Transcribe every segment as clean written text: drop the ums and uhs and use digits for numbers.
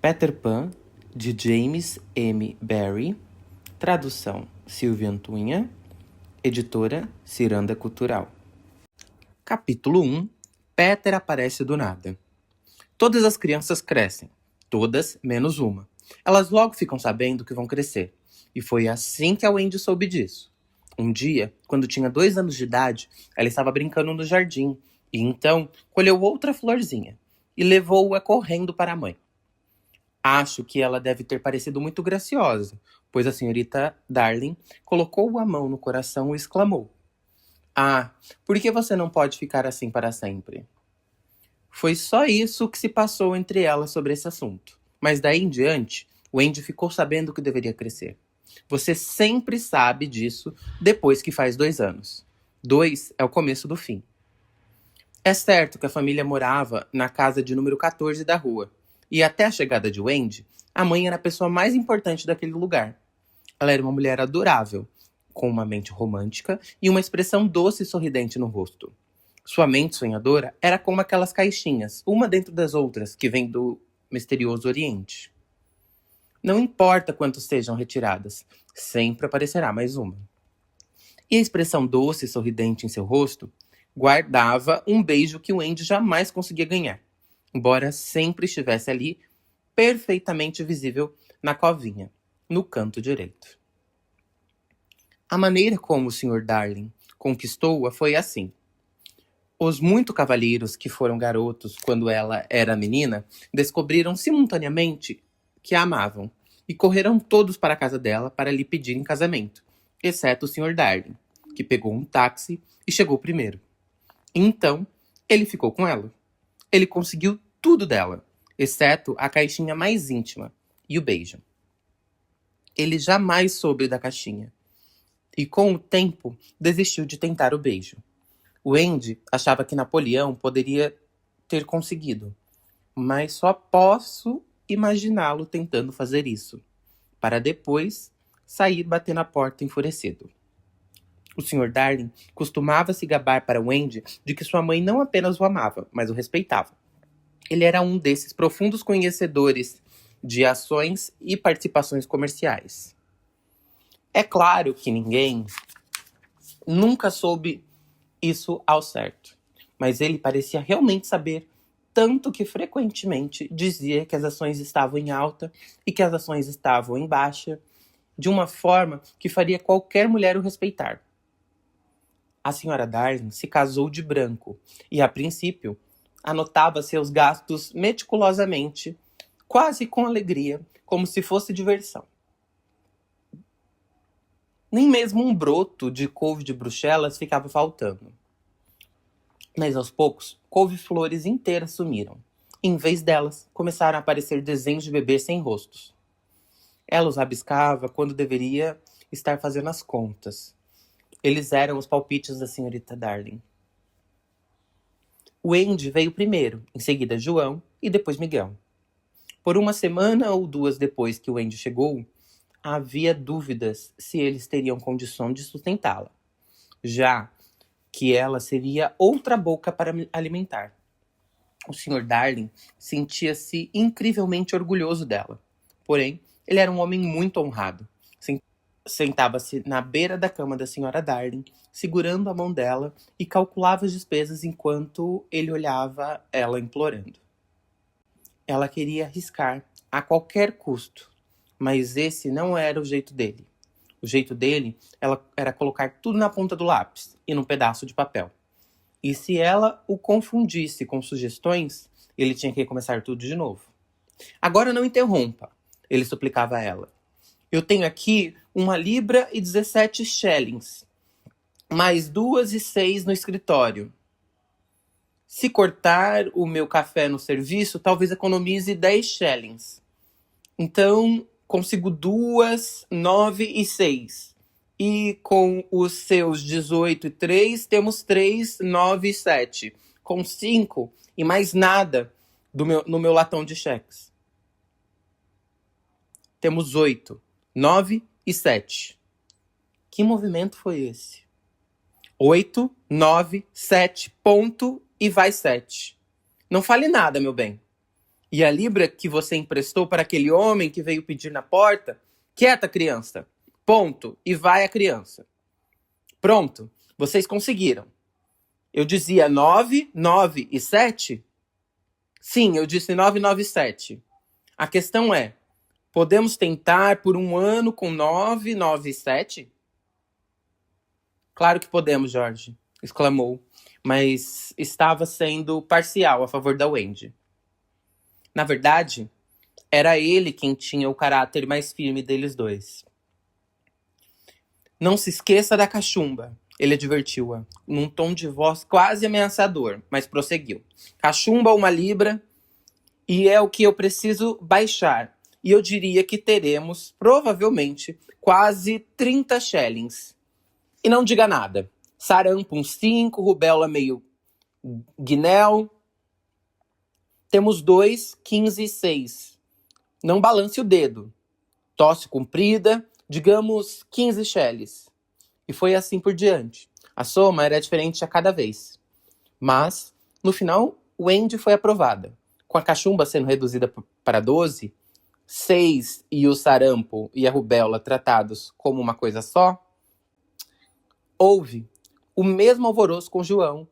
Peter Pan, de James M. Barrie, tradução Silvia Antunha, editora Ciranda Cultural. Capítulo 1. Peter aparece do nada. Todas as crianças crescem, todas menos uma. Elas logo ficam sabendo que vão crescer. E foi assim que a Wendy soube disso. Um dia, quando tinha 2 anos de idade, ela estava brincando no jardim, e então colheu outra florzinha, e levou-a correndo para a mãe. Acho que ela deve ter parecido muito graciosa, pois a senhorita Darling colocou a mão no coração e exclamou: "Ah, por que você não pode ficar assim para sempre?" Foi só isso que se passou entre elas sobre esse assunto. Mas daí em diante, Wendy ficou sabendo que deveria crescer. Você sempre sabe disso depois que faz 2 anos. 2 é o começo do fim. É certo que a família morava na casa de número 14 da rua. E até a chegada de Wendy, a mãe era a pessoa mais importante daquele lugar. Ela era uma mulher adorável, com uma mente romântica e uma expressão doce e sorridente no rosto. Sua mente sonhadora era como aquelas caixinhas, uma dentro das outras, que vêm do misterioso Oriente. Não importa quantos sejam retiradas, sempre aparecerá mais uma. E a expressão doce e sorridente em seu rosto guardava um beijo que Wendy jamais conseguia ganhar, embora sempre estivesse ali, perfeitamente visível na covinha, no canto direito. A maneira como o Sr. Darling conquistou-a foi assim. Os muito cavalheiros que foram garotos quando ela era menina descobriram simultaneamente que a amavam e correram todos para a casa dela para lhe pedir em casamento, exceto o Sr. Darling, que pegou um táxi e chegou primeiro. Então, ele ficou com ela. Ele conseguiu tudo dela, exceto a caixinha mais íntima e o beijo. Ele jamais soube da caixinha e, com o tempo, desistiu de tentar o beijo. Wendy achava que Napoleão poderia ter conseguido, mas só posso imaginá-lo tentando fazer isso, para depois sair bater na porta enfurecido. O Sr. Darling costumava se gabar para Wendy de que sua mãe não apenas o amava, mas o respeitava. Ele era um desses profundos conhecedores de ações e participações comerciais. É claro que ninguém nunca soube isso ao certo, mas ele parecia realmente saber, tanto que frequentemente dizia que as ações estavam em alta e que as ações estavam em baixa, de uma forma que faria qualquer mulher o respeitar. A senhora Darling se casou de branco e, a princípio, anotava seus gastos meticulosamente, quase com alegria, como se fosse diversão. Nem mesmo um broto de couve de Bruxelas ficava faltando. Mas aos poucos, couve-flores inteiras sumiram. Em vez delas, começaram a aparecer desenhos de bebês sem rostos. Ela os rabiscava quando deveria estar fazendo as contas. Eles eram os palpites da senhorita Darling. Wendy veio primeiro, em seguida João e depois Miguel. Por uma semana ou 2 depois que Wendy chegou, havia dúvidas se eles teriam condição de sustentá-la, já que ela seria outra boca para alimentar. O Sr. Darling sentia-se incrivelmente orgulhoso dela. Porém, ele era um homem muito honrado. Sentava-se na beira da cama da Sra. Darling, segurando a mão dela e calculava as despesas enquanto ele olhava ela implorando. Ela queria arriscar a qualquer custo, mas esse não era o jeito dele. O jeito dele era colocar tudo na ponta do lápis e num pedaço de papel. E se ela o confundisse com sugestões, ele tinha que começar tudo de novo. "Agora não interrompa", ele suplicava a ela. "Eu tenho aqui 1,17 libras, mais 2,06 no escritório. Se cortar o meu café no serviço, talvez economize 10 shillings. Então, consigo 2, 9 e 6. E com os seus 18 e 3, temos 3, 9 e 7. Com 5 e mais nada no meu latão de cheques. Temos 8, 9 e 7. Que movimento foi esse? 8, 9, 7, ponto e vai 7. Não fale nada, meu bem. E a libra que você emprestou para aquele homem que veio pedir na porta? Quieta, criança. Ponto. E vai a criança. Pronto. Vocês conseguiram. Eu dizia 9, 9 e 7? Sim, eu disse 9, 9 e 7. A questão é, podemos tentar por um ano com 9, 9 e 7? Claro que podemos, Jorge, exclamou, mas estava sendo parcial a favor da Wendy. Na verdade, era ele quem tinha o caráter mais firme deles dois. Não se esqueça da cachumba, ele advertiu-a, num tom de voz quase ameaçador, mas prosseguiu. Cachumba 1 libra, e é o que eu preciso baixar. E eu diria que teremos, provavelmente, quase 30 shillings. E não diga nada. Sarampo uns 5, rubéola meio guinéu. Temos 2, 15 e 6. Não balance o dedo. Tosse comprida, digamos 15 shillings. E foi assim por diante. A soma era diferente a cada vez. Mas, no final, o Wendy foi aprovada. Com a cachumba sendo reduzida para 12, 6 e o sarampo e a rubéola tratados como uma coisa só, houve o mesmo alvoroço com João.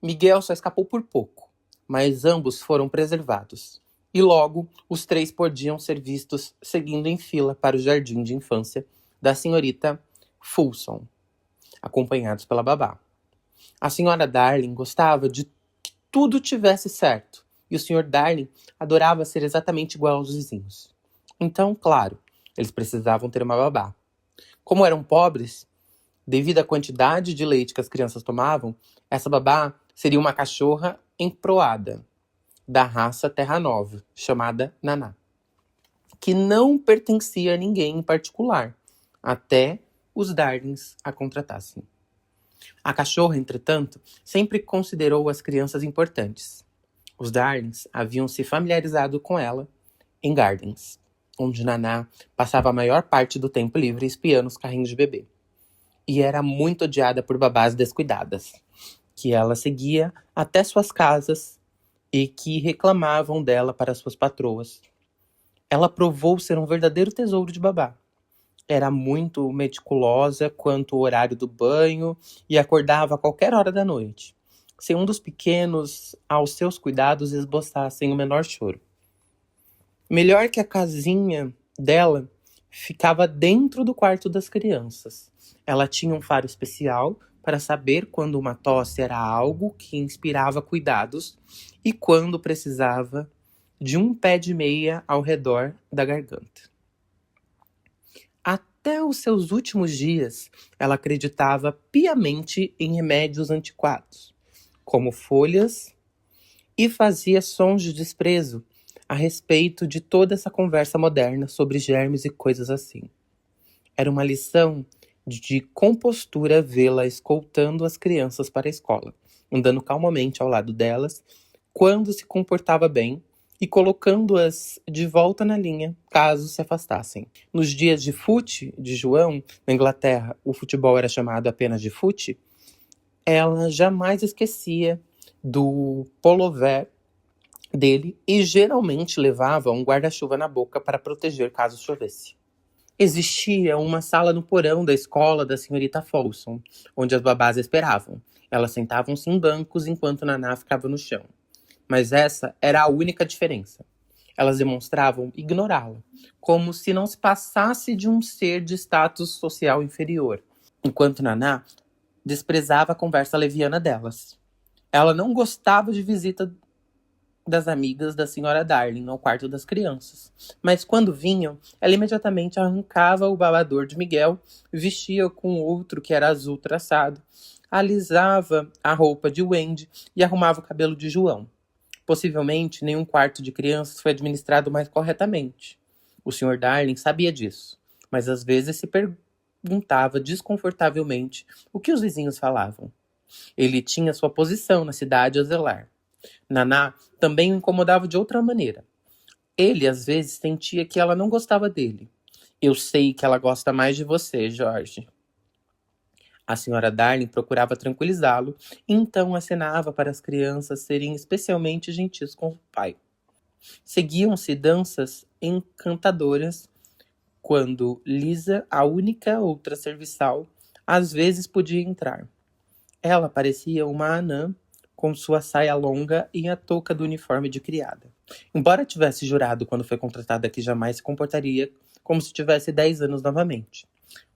Miguel só escapou por pouco, mas ambos foram preservados. E logo, os 3 podiam ser vistos seguindo em fila para o jardim de infância da senhorita Fulson, acompanhados pela babá. A senhora Darling gostava de que tudo tivesse certo, e o senhor Darling adorava ser exatamente igual aos vizinhos. Então, claro, eles precisavam ter uma babá. Como eram pobres, devido à quantidade de leite que as crianças tomavam, essa babá seria uma cachorra emproada, da raça Terra Nova, chamada Naná, que não pertencia a ninguém em particular, até os Darlings a contratassem. A cachorra, entretanto, sempre considerou as crianças importantes. Os Darlings haviam se familiarizado com ela em Gardens, onde Naná passava a maior parte do tempo livre espiando os carrinhos de bebê. E era muito odiada por babás descuidadas, que ela seguia até suas casas e que reclamavam dela para suas patroas. Ela provou ser um verdadeiro tesouro de babá. Era muito meticulosa quanto ao horário do banho e acordava a qualquer hora da noite, se um dos pequenos, aos seus cuidados, esboçassem o menor choro. Melhor que a casinha dela ficava dentro do quarto das crianças. Ela tinha um faro especial para saber quando uma tosse era algo que inspirava cuidados e quando precisava de um pé de meia ao redor da garganta. Até os seus últimos dias, ela acreditava piamente em remédios antiquados, como folhas, e fazia sons de desprezo a respeito de toda essa conversa moderna sobre germes e coisas assim. Era uma lição de compostura vê-la escoltando as crianças para a escola, andando calmamente ao lado delas, quando se comportava bem, e colocando-as de volta na linha, caso se afastassem. Nos dias de fute de João, na Inglaterra, o futebol era chamado apenas de fute, ela jamais esquecia do polové dele e geralmente levava um guarda-chuva na boca para proteger caso chovesse. Existia uma sala no porão da escola da senhorita Folsom, onde as babás esperavam. Elas sentavam-se em bancos enquanto Naná ficava no chão. Mas essa era a única diferença. Elas demonstravam ignorá-la, como se não se passasse de um ser de status social inferior, enquanto Naná desprezava a conversa leviana delas. Ela não gostava de visita das amigas da senhora Darling ao quarto das crianças, mas quando vinham, ela imediatamente arrancava o babador de Miguel, vestia com outro que era azul traçado, alisava a roupa de Wendy e arrumava o cabelo de João. Possivelmente, nenhum quarto de crianças foi administrado mais corretamente. O Sr. Darling sabia disso, mas às vezes se perguntava desconfortavelmente o que os vizinhos falavam. Ele tinha sua posição na cidade a zelar. Naná também o incomodava de outra maneira. Ele, às vezes, sentia que ela não gostava dele. Eu sei que ela gosta mais de você, Jorge. A senhora Darling procurava tranquilizá-lo, e então acenava para as crianças serem especialmente gentis com o pai. Seguiam-se danças encantadoras, quando Lisa, a única outra serviçal, às vezes podia entrar. Ela parecia uma anã, com sua saia longa e a touca do uniforme de criada. Embora tivesse jurado quando foi contratada que jamais se comportaria como se tivesse 10 anos novamente.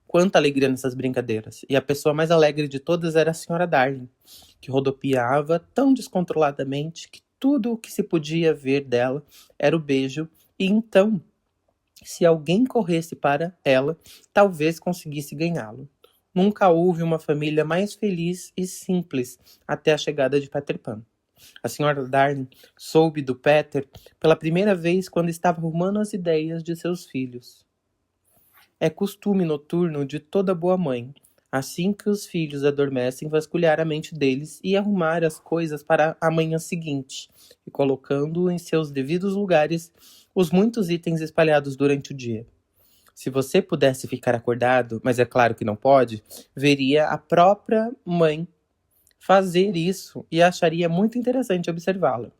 Quanta alegria nessas brincadeiras! E a pessoa mais alegre de todas era a senhora Darling, que rodopiava tão descontroladamente que tudo o que se podia ver dela era o beijo, e então, se alguém corresse para ela, talvez conseguisse ganhá-lo. Nunca houve uma família mais feliz e simples até a chegada de Peter Pan. A senhora Darling soube do Peter pela primeira vez quando estava arrumando as ideias de seus filhos. É costume noturno de toda boa mãe, assim que os filhos adormecem, vasculhar a mente deles e arrumar as coisas para a manhã seguinte, e colocando em seus devidos lugares os muitos itens espalhados durante o dia. Se você pudesse ficar acordado, mas é claro que não pode, veria a própria mãe fazer isso e acharia muito interessante observá-la.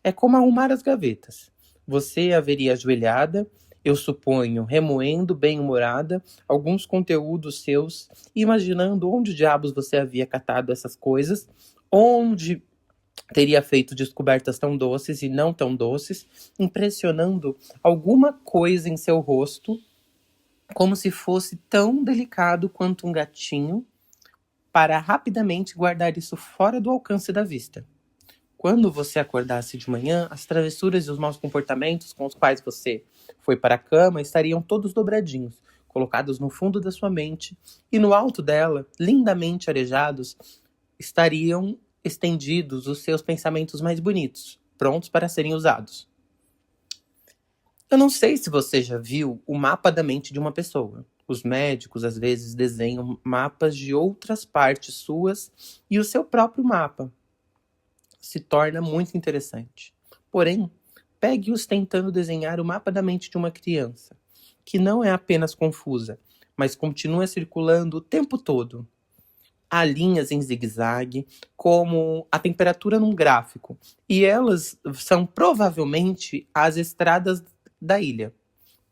É como arrumar as gavetas. Você a veria ajoelhada, eu suponho, remoendo, bem-humorada, alguns conteúdos seus, imaginando onde diabos você havia catado essas coisas, onde teria feito descobertas tão doces e não tão doces, impressionando alguma coisa em seu rosto, como se fosse tão delicado quanto um gatinho, para rapidamente guardar isso fora do alcance da vista. Quando você acordasse de manhã, as travessuras e os maus comportamentos com os quais você foi para a cama estariam todos dobradinhos, colocados no fundo da sua mente, e no alto dela, lindamente arejados, estariam estendidos os seus pensamentos mais bonitos, prontos para serem usados. Eu não sei se você já viu o mapa da mente de uma pessoa. Os médicos às vezes desenham mapas de outras partes suas e o seu próprio mapa se torna muito interessante. Porém, pegue-os tentando desenhar o mapa da mente de uma criança, que não é apenas confusa, mas continua circulando o tempo todo. Há linhas em zigue-zague, como a temperatura num gráfico, e elas são provavelmente as estradas da ilha,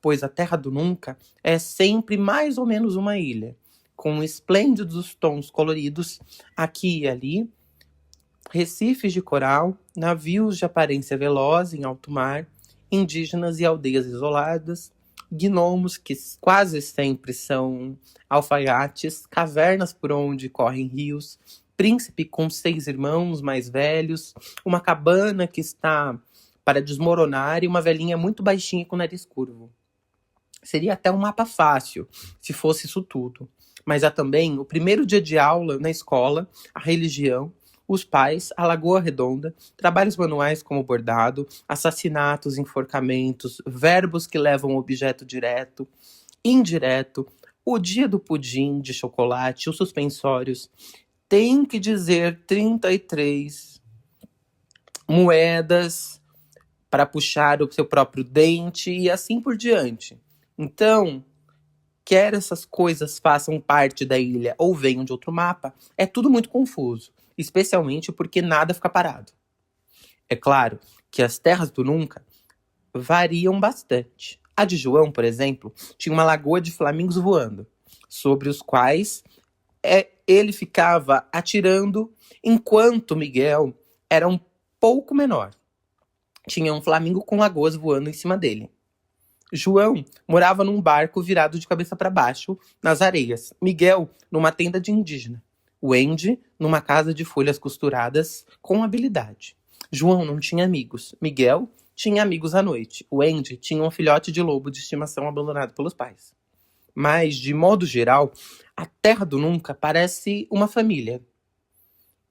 pois a Terra do Nunca é sempre mais ou menos uma ilha, com esplêndidos tons coloridos aqui e ali, recifes de coral, navios de aparência veloz em alto mar, indígenas e aldeias isoladas, gnomos que quase sempre são alfaiates, cavernas por onde correm rios, príncipe com 6 irmãos mais velhos, uma cabana que está para desmoronar e uma velhinha muito baixinha com nariz curvo. Seria até um mapa fácil, se fosse isso tudo. Mas há também o primeiro dia de aula na escola, a religião, os pais, a Lagoa Redonda, trabalhos manuais como bordado, assassinatos, enforcamentos, verbos que levam objeto direto, indireto, o dia do pudim de chocolate, os suspensórios. Tem que dizer 33 moedas para puxar o seu próprio dente e assim por diante. Então, quer essas coisas façam parte da ilha ou venham de outro mapa, é tudo muito confuso, especialmente porque nada fica parado. É claro que as terras do Nunca variam bastante. A de João, por exemplo, tinha uma lagoa de flamingos voando, sobre os quais ele ficava atirando, enquanto Miguel era um pouco menor. Tinha um flamingo com lagoas voando em cima dele. João morava num barco virado de cabeça para baixo, nas areias. Miguel, numa tenda de indígena. Wendy, numa casa de folhas costuradas, com habilidade. João não tinha amigos. Miguel tinha amigos à noite. Wendy tinha um filhote de lobo de estimação abandonado pelos pais. Mas, de modo geral, a Terra do Nunca parece uma família.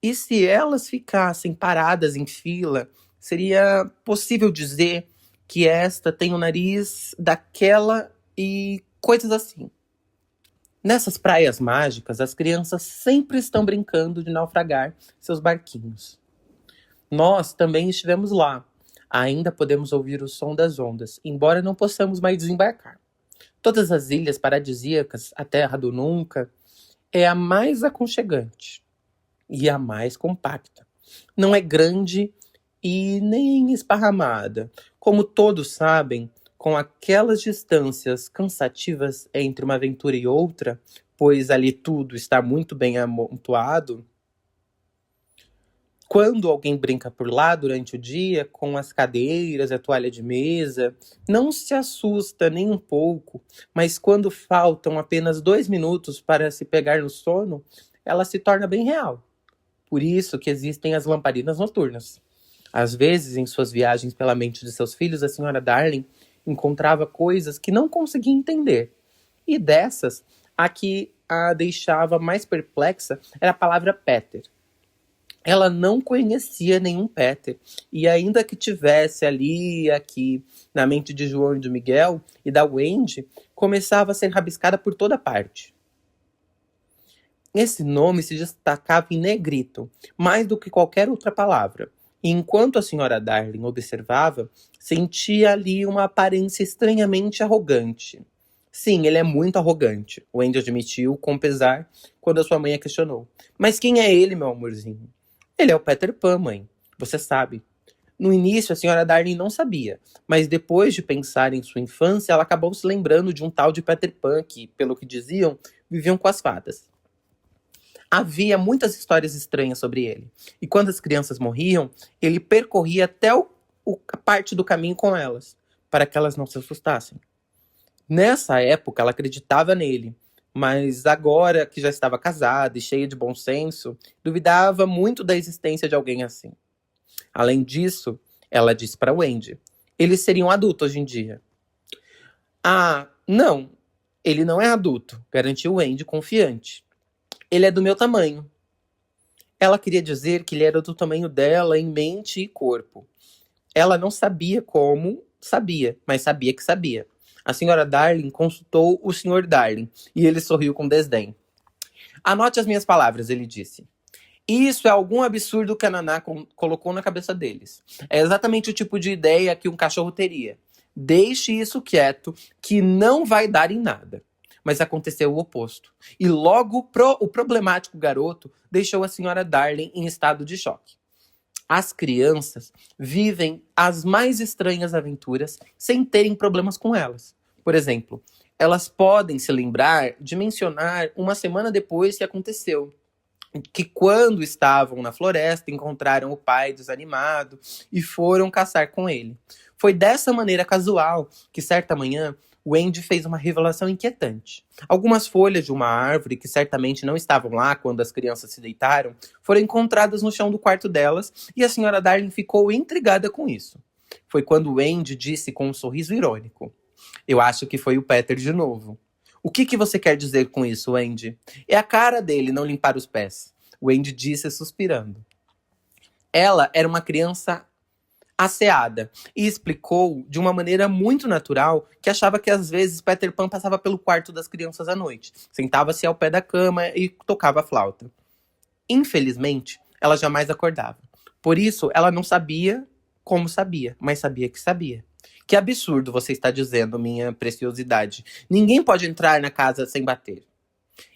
E se elas ficassem paradas em fila, seria possível dizer que esta tem o nariz daquela e coisas assim. Nessas praias mágicas, as crianças sempre estão brincando de naufragar seus barquinhos. Nós também estivemos lá. Ainda podemos ouvir o som das ondas, embora não possamos mais desembarcar. Todas as ilhas paradisíacas, a Terra do Nunca, é a mais aconchegante e a mais compacta. Não é grande e nem esparramada. Como todos sabem, com aquelas distâncias cansativas entre uma aventura e outra, pois ali tudo está muito bem amontoado, quando alguém brinca por lá durante o dia, com as cadeiras, a toalha de mesa, não se assusta nem um pouco, mas quando faltam apenas 2 minutos para se pegar no sono, ela se torna bem real. Por isso que existem as lamparinas noturnas. Às vezes, em suas viagens pela mente de seus filhos, a senhora Darling encontrava coisas que não conseguia entender. E dessas, a que a deixava mais perplexa era a palavra Peter. Ela não conhecia nenhum Peter, e ainda que tivesse ali e aqui na mente de João e de Miguel e da Wendy, começava a ser rabiscada por toda parte. Esse nome se destacava em negrito, mais do que qualquer outra palavra. E enquanto a senhora Darling observava, sentia ali uma aparência estranhamente arrogante. Sim, ele é muito arrogante, o Andy admitiu com pesar quando a sua mãe a questionou. Mas quem é ele, meu amorzinho? Ele é o Peter Pan, mãe. Você sabe. No início, a senhora Darling não sabia, mas depois de pensar em sua infância, ela acabou se lembrando de um tal de Peter Pan que, pelo que diziam, viviam com as fadas. Havia muitas histórias estranhas sobre ele, e quando as crianças morriam, ele percorria até a parte do caminho com elas, para que elas não se assustassem. Nessa época, ela acreditava nele, mas agora que já estava casada e cheia de bom senso, duvidava muito da existência de alguém assim. Além disso, ela disse para Wendy, eles seriam adultos hoje em dia. Ah, não, ele não é adulto, garantiu Wendy confiante. Ele é do meu tamanho. Ela queria dizer que ele era do tamanho dela em mente e corpo. Ela não sabia como sabia, mas sabia que sabia. A senhora Darling consultou o senhor Darling e ele sorriu com desdém. Anote as minhas palavras, ele disse. Isso é algum absurdo que a Naná colocou na cabeça deles. É exatamente o tipo de ideia que um cachorro teria. Deixe isso quieto, que não vai dar em nada. Mas aconteceu o oposto. E logo o problemático garoto deixou a senhora Darling em estado de choque. As crianças vivem as mais estranhas aventuras sem terem problemas com elas. Por exemplo, elas podem se lembrar de mencionar uma semana depois que aconteceu. Que quando estavam na floresta, encontraram o pai desanimado e foram caçar com ele. Foi dessa maneira casual que, certa manhã, Wendy fez uma revelação inquietante. Algumas folhas de uma árvore, que certamente não estavam lá quando as crianças se deitaram, foram encontradas no chão do quarto delas e a senhora Darling ficou intrigada com isso. Foi quando Wendy disse com um sorriso irônico. Eu acho que foi o Peter de novo. O que você quer dizer com isso, Wendy? É a cara dele não limpar os pés. Wendy disse suspirando. Ela era uma criança asseada e explicou de uma maneira muito natural que achava que às vezes Peter Pan passava pelo quarto das crianças à noite, sentava-se ao pé da cama e tocava a flauta. Infelizmente, ela jamais acordava. Por isso, ela não sabia como sabia, mas sabia que sabia. Que absurdo você está dizendo, minha preciosidade. Ninguém pode entrar na casa sem bater.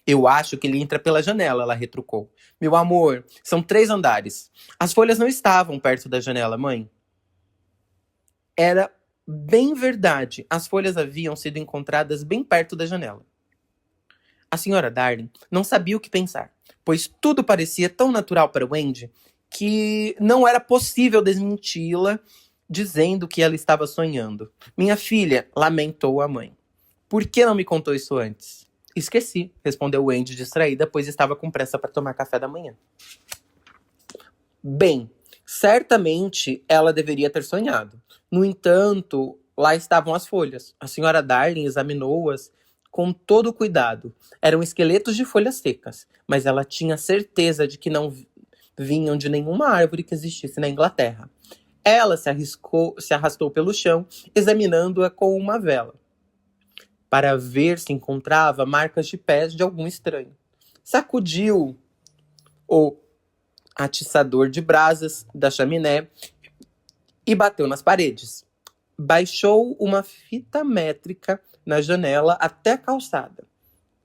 Eu acho que ele entra pela janela, ela retrucou. Meu amor, são 3 andares. As folhas não estavam perto da janela, mãe. Era bem verdade. As folhas haviam sido encontradas bem perto da janela. A senhora Darling não sabia o que pensar, pois tudo parecia tão natural para Wendy que não era possível desmenti-la dizendo que ela estava sonhando. Minha filha, lamentou a mãe. Por que não me contou isso antes? Esqueci, respondeu Wendy distraída, pois estava com pressa para tomar café da manhã. Bem, certamente ela deveria ter sonhado. No entanto, lá estavam as folhas. A senhora Darling examinou-as com todo cuidado. Eram esqueletos de folhas secas, mas ela tinha certeza de que não vinham de nenhuma árvore que existisse na Inglaterra. Ela se arrastou pelo chão, examinando-a com uma vela, para ver se encontrava marcas de pés de algum estranho. Sacudiu o atiçador de brasas da chaminé e bateu nas paredes. Baixou uma fita métrica na janela até a calçada.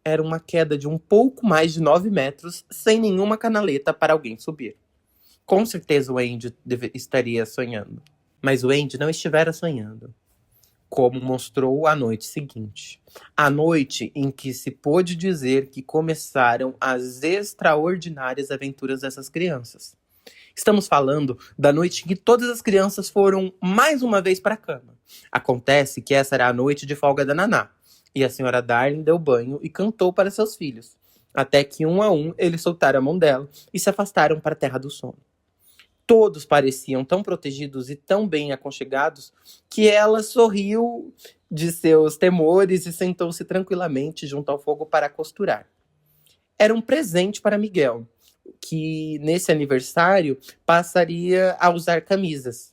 Era uma queda de um pouco mais de 9 metros, sem nenhuma canaleta para alguém subir. Com certeza o Andy estaria sonhando. Mas o Andy não estivera sonhando, como mostrou a noite seguinte. A noite em que se pôde dizer que começaram as extraordinárias aventuras dessas crianças. Estamos falando da noite em que todas as crianças foram mais uma vez para a cama. Acontece que essa era a noite de folga da Naná, e a senhora Darling deu banho e cantou para seus filhos, até que um a um eles soltaram a mão dela e se afastaram para a terra do sono. Todos pareciam tão protegidos e tão bem aconchegados que ela sorriu de seus temores e sentou-se tranquilamente junto ao fogo para costurar. Era um presente para Miguel, que nesse aniversário passaria a usar camisas.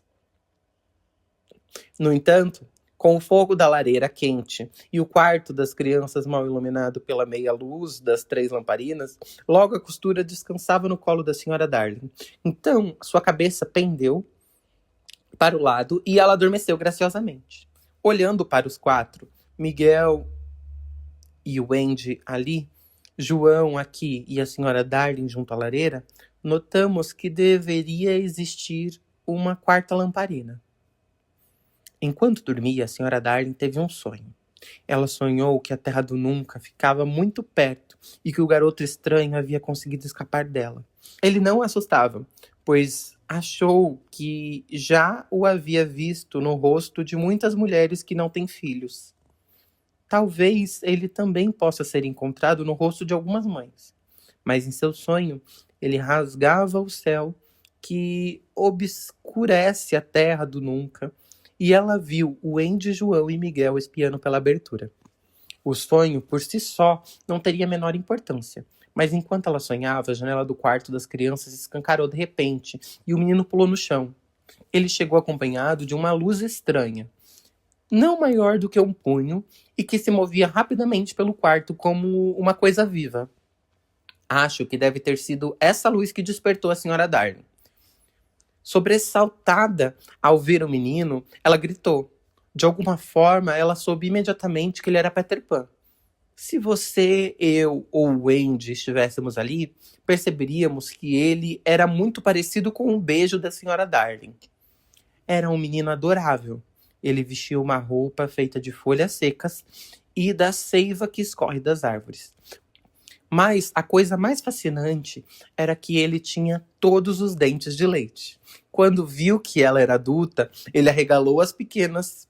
No entanto, com o fogo da lareira quente e o quarto das crianças mal iluminado pela meia luz das 3 lamparinas, logo a costura descansava no colo da senhora Darling. Então, sua cabeça pendeu para o lado e ela adormeceu graciosamente. Olhando para os 4, Miguel e o Andy ali, João aqui e a senhora Darling junto à lareira, notamos que deveria existir uma 4ª lamparina. Enquanto dormia, a senhora Darling teve um sonho. Ela sonhou que a Terra do Nunca ficava muito perto e que o garoto estranho havia conseguido escapar dela. Ele não a assustava, pois achou que já o havia visto no rosto de muitas mulheres que não têm filhos. Talvez ele também possa ser encontrado no rosto de algumas mães. Mas em seu sonho, ele rasgava o céu que obscurece a Terra do Nunca, e ela viu o Andy, João e Miguel espiando pela abertura. O sonho, por si só, não teria a menor importância. Mas enquanto ela sonhava, a janela do quarto das crianças escancarou de repente e o menino pulou no chão. Ele chegou acompanhado de uma luz estranha, não maior do que um punho, e que se movia rapidamente pelo quarto como uma coisa viva. Acho que deve ter sido essa luz que despertou a senhora Darling. Sobressaltada ao ver o menino, ela gritou. De alguma forma, ela soube imediatamente que ele era Peter Pan. Se você, eu ou o Andy estivéssemos ali, perceberíamos que ele era muito parecido com o beijo da senhora Darling. Era um menino adorável. Ele vestia uma roupa feita de folhas secas e da seiva que escorre das árvores. Mas a coisa mais fascinante era que ele tinha todos os dentes de leite. Quando viu que ela era adulta, ele arregalou as pequenas